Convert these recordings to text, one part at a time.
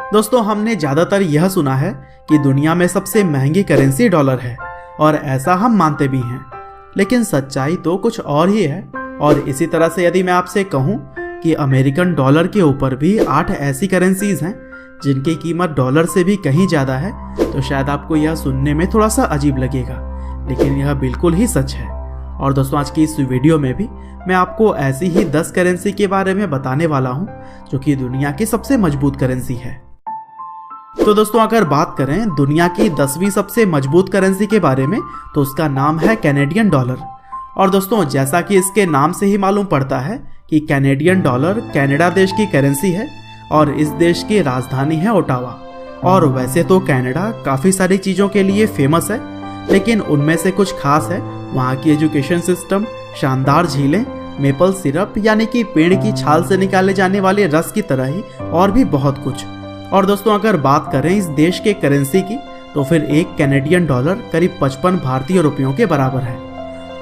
दोस्तों, हमने ज़्यादातर यह सुना है कि दुनिया में सबसे महंगी करेंसी डॉलर है और ऐसा हम मानते भी हैं, लेकिन सच्चाई तो कुछ और ही है। और इसी तरह से यदि मैं आपसे कहूं कि अमेरिकन डॉलर के ऊपर भी 8 ऐसी करेंसीज हैं जिनकी कीमत डॉलर से भी कहीं ज़्यादा है, तो शायद आपको यह सुनने में थोड़ा सा अजीब लगेगा, लेकिन यह बिल्कुल ही सच है। और दोस्तों, आज की इस वीडियो में भी मैं आपको ऐसी ही 10 करेंसी के बारे में बताने वाला हूं जो कि दुनिया की सबसे मजबूत करेंसी है। तो दोस्तों, अगर बात करें दुनिया की 10वीं सबसे मजबूत करेंसी के बारे में, तो उसका नाम है कैनेडियन डॉलर। और दोस्तों, जैसा कि इसके नाम से ही मालूम पड़ता है कि कैनेडियन डॉलर कनाडा देश की करेंसी है और इस देश की राजधानी है ओटावा। और वैसे तो कनाडा काफ़ी सारी चीज़ों के लिए फेमस है, लेकिन उनमें से कुछ खास है वहाँ की एजुकेशन सिस्टम, शानदार झीलें, मेपल सिरप यानी कि पेड़ की छाल से निकाले जाने वाले रस की तरह ही और भी बहुत कुछ। और दोस्तों, अगर बात करें इस देश के करेंसी की, तो फिर एक कैनेडियन डॉलर करीब 55 भारतीय रुपयों के बराबर है।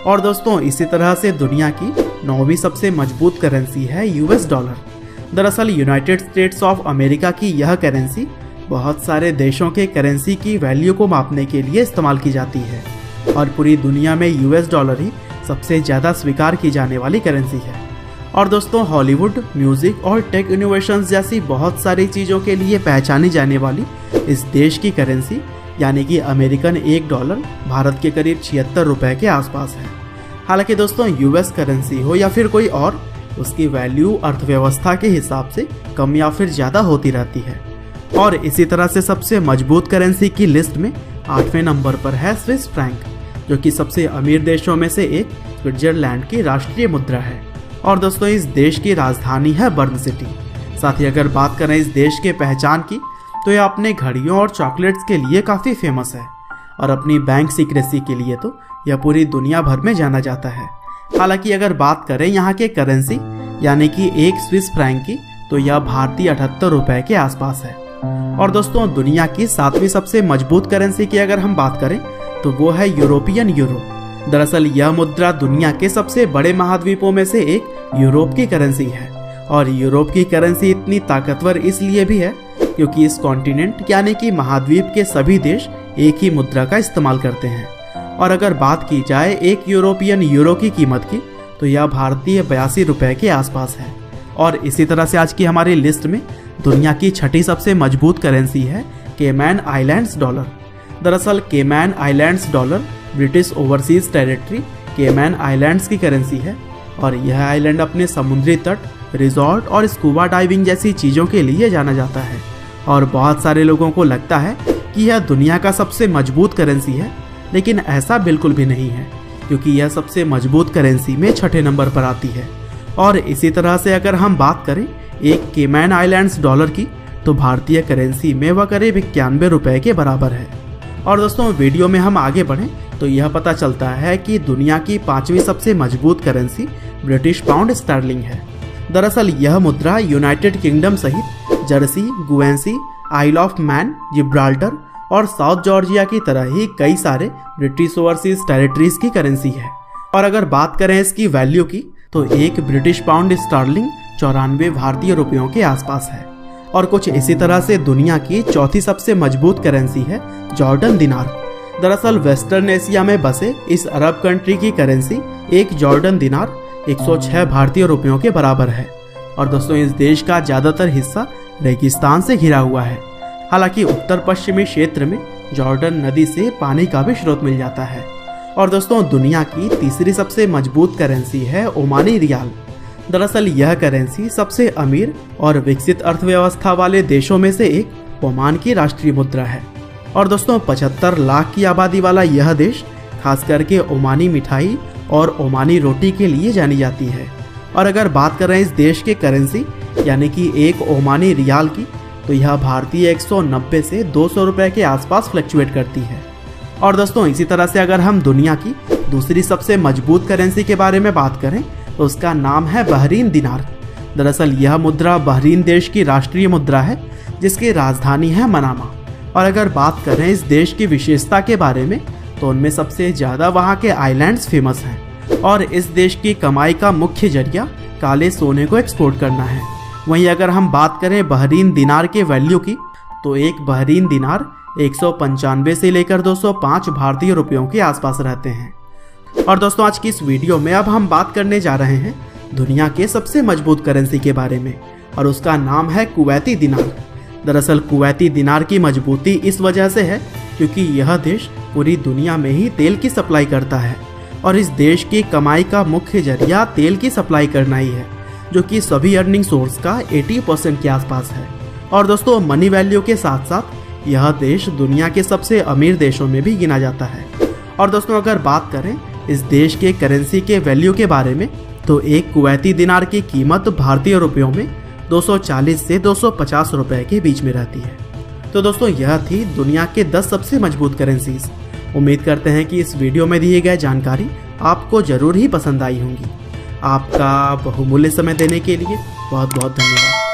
और दोस्तों, इसी तरह से दुनिया की 9वीं सबसे मजबूत करेंसी है यूएस डॉलर। दरअसल यूनाइटेड स्टेट्स ऑफ अमेरिका की यह करेंसी बहुत सारे देशों के करेंसी की वैल्यू को मापने के लिए इस्तेमाल की जाती है और पूरी दुनिया में यूएस डॉलर ही सबसे ज़्यादा स्वीकार की जाने वाली करेंसी है। और दोस्तों, हॉलीवुड, म्यूजिक और टेक इनोवेशंस जैसी बहुत सारी चीज़ों के लिए पहचानी जाने वाली इस देश की करेंसी यानी कि अमेरिकन $1 भारत के करीब 76 रुपये के आसपास है। हालांकि दोस्तों, यूएस करेंसी हो या फिर कोई और, उसकी वैल्यू अर्थव्यवस्था के हिसाब से कम या फिर ज़्यादा होती रहती है। और इसी तरह से सबसे मजबूत करेंसी की लिस्ट में 8वें नंबर पर है स्विस फ्रैंक, जो कि सबसे अमीर देशों में से एक स्विट्जरलैंड की राष्ट्रीय मुद्रा है। और दोस्तों, इस देश की राजधानी है बर्न सिटी। साथ ही अगर बात करें इस देश के पहचान की, तो यह अपने घड़ियों और चॉकलेट्स के लिए काफ़ी फेमस है और अपनी बैंक सीक्रेसी के लिए तो यह पूरी दुनिया भर में जाना जाता है। हालांकि अगर बात करें यहाँ के करेंसी यानी कि एक स्विस फ्रैंक की, तो यह भारतीय 78 रुपये के आसपास है। और दोस्तों, दुनिया की 7वीं सबसे मजबूत करेंसी की अगर हम बात करें, तो वो है यूरोपियन यूरो। दरअसल यह मुद्रा दुनिया के सबसे बड़े महाद्वीपों में से एक यूरोप की करेंसी है। और यूरोप की करेंसी इतनी ताकतवर इसलिए भी है क्योंकि इस कॉन्टिनेंट यानी कि महाद्वीप के सभी देश एक ही मुद्रा का इस्तेमाल करते हैं। और अगर बात की जाए एक यूरोपियन यूरो की कीमत की, तो यह भारतीय 82 रुपये के आसपास है। और इसी तरह से आज की हमारी लिस्ट में दुनिया की 6ठी सबसे मजबूत करेंसी है केमैन आइलैंड्स डॉलर। दरअसल Cayman Islands dollar British overseas territory Cayman Islands की करेंसी है और यह आइलैंड अपने समुद्री तट, रिजॉर्ट और स्कूबा डाइविंग जैसी चीज़ों के लिए जाना जाता है। और बहुत सारे लोगों को लगता है कि यह दुनिया का सबसे मजबूत करेंसी है, लेकिन ऐसा बिल्कुल भी नहीं है क्योंकि यह सबसे मजबूत करेंसी में 6ठे नंबर पर आती है। और इसी तरह से अगर हम बात करें एक केमैन आइलैंड्स डॉलर की, तो भारतीय करेंसी में वह करीब 91 रुपये के बराबर है। और दोस्तों, वीडियो में हम आगे बढ़ें तो यह पता चलता है कि दुनिया की 5वीं सबसे मजबूत करेंसी ब्रिटिश पाउंड स्टर्लिंग है। दरअसल यह मुद्रा यूनाइटेड किंगडम सहित Jersey, Guernsey, Isle of Man, Gibraltar और साउथ जॉर्जिया की तरह ही कई सारे ब्रिटिश ओवरसीज टेरिटरीज की करेंसी है। और अगर बात करें इसकी वैल्यू की, तो एक ब्रिटिश पाउंड स्टर्लिंग 94 भारतीय रुपयों के आसपास है। और कुछ इसी तरह से दुनिया की 4थी सबसे मजबूत करेंसी है जॉर्डन दिनार। दरअसल वेस्टर्न एशिया में बसे इस अरब कंट्री की करेंसी एक जॉर्डन दिनार 106 भारतीय रुपयों के बराबर है। और दोस्तों, इस देश का ज़्यादातर हिस्सा रेगिस्तान से घिरा हुआ है। हालांकि उत्तर पश्चिमी क्षेत्र में जॉर्डन नदी से पानी का भी स्रोत मिल जाता है। और दोस्तों, दुनिया की 3री सबसे मजबूत करेंसी है ओमानी रियाल। दरअसल यह करेंसी सबसे अमीर और विकसित अर्थव्यवस्था वाले देशों में से एक ओमान की राष्ट्रीय मुद्रा है। और दोस्तों, 75 लाख की आबादी वाला यह देश खास करके ओमानी मिठाई और ओमानी रोटी के लिए जानी जाती है। और अगर बात करें इस देश के करेंसी यानी कि एक ओमानी रियाल की, तो यह भारतीय 190 से 200 रुपये के आसपास फ्लक्चुएट करती है। और दोस्तों, इसी तरह से अगर हम दुनिया की 2री सबसे मजबूत करेंसी के बारे में बात करें, तो उसका नाम है बहरीन दिनार। दरअसल यह मुद्रा बहरीन देश की राष्ट्रीय मुद्रा है जिसकी राजधानी है मनामा। और अगर बात करें इस देश की विशेषता के बारे में, तो उनमें सबसे ज़्यादा वहाँ के आइलैंड्स फेमस हैं और इस देश की कमाई का मुख्य जरिया काले सोने को एक्सपोर्ट करना है। वहीं अगर हम बात करें बहरीन दिनार के वैल्यू की, तो एक बहरीन दिनार 195 से लेकर 205 भारतीय रुपयों के आसपास रहते हैं। और दोस्तों, आज की इस वीडियो में अब हम बात करने जा रहे हैं दुनिया के सबसे मजबूत करेंसी के बारे में, और उसका नाम है कुवैती दिनार। दरअसल कुवैती दिनार की मजबूती इस वजह से है क्योंकि यह देश पूरी दुनिया में ही तेल की सप्लाई करता है, और इस देश की कमाई का मुख्य जरिया तेल की सप्लाई करना ही है, जो कि सभी अर्निंग सोर्स का 80% के आसपास है। और दोस्तों, मनी वैल्यू के साथ साथ यह देश दुनिया के सबसे अमीर देशों में भी गिना जाता है। और दोस्तों, अगर बात करें इस देश के करेंसी के वैल्यू के बारे में, तो एक कुवैती दिनार की कीमत भारतीय रुपयों में 240 से 250 रुपए के बीच में रहती है। तो दोस्तों, यह थी दुनिया के 10 सबसे मजबूत करेंसीज। उम्मीद करते हैं कि इस वीडियो में दिए गए जानकारी आपको जरूर ही पसंद आई होंगी। आपका बहुमूल्य समय देने के लिए बहुत बहुत धन्यवाद।